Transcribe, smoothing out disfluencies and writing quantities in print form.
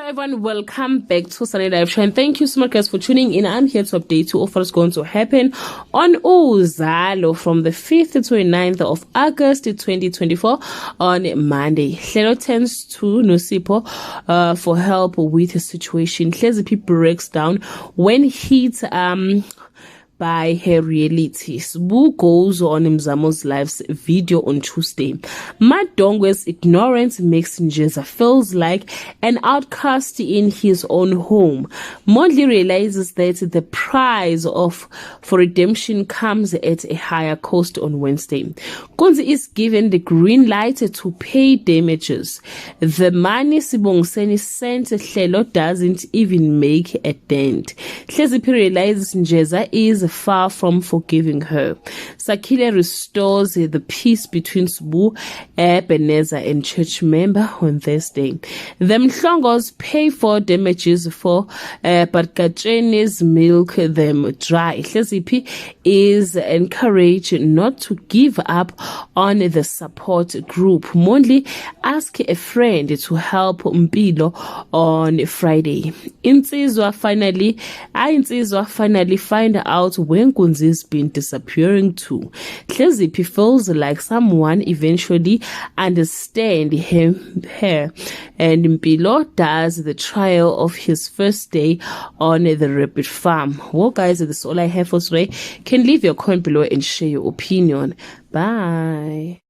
Everyone, welcome back to Sunday Live Show, and thank you so much guys for tuning in. I'm here to update you of what's going to happen on Uzalo from the 5th to 29th of August 2024 on Monday. Hlelo turns to Nosipho for help with the situation. Hleziphi breaks down when hit by her reality. Sbu goes on Mzamo's Live's video on Tuesday. Madongwe's ignorance makes Njeza feels like an outcast in his own home. Mondli realizes that the price for redemption comes at a higher cost on Wednesday. Kunzi is given the green light to pay damages. The money Sibongiseni sent Hlelo doesn't even make a dent. Hleziphi realizes Njeza is far from forgiving her. Sakile restores the peace between Sbu, Ebenezer and church member on Thursday. The Mhlongos pay for damages but Kachenis milk them dry. Hleziphi is encouraged not to give up on the support group. Mondli asked a friend to help Mpilo on Friday. Insizwa finally find out when Kunzi's been disappearing too. Hleziphi feels like someone eventually understand her, and Mpilo does the trial of his first day on the rabbit farm. Well guys, that's all I have for today. Can leave your comment below and share your opinion. Bye.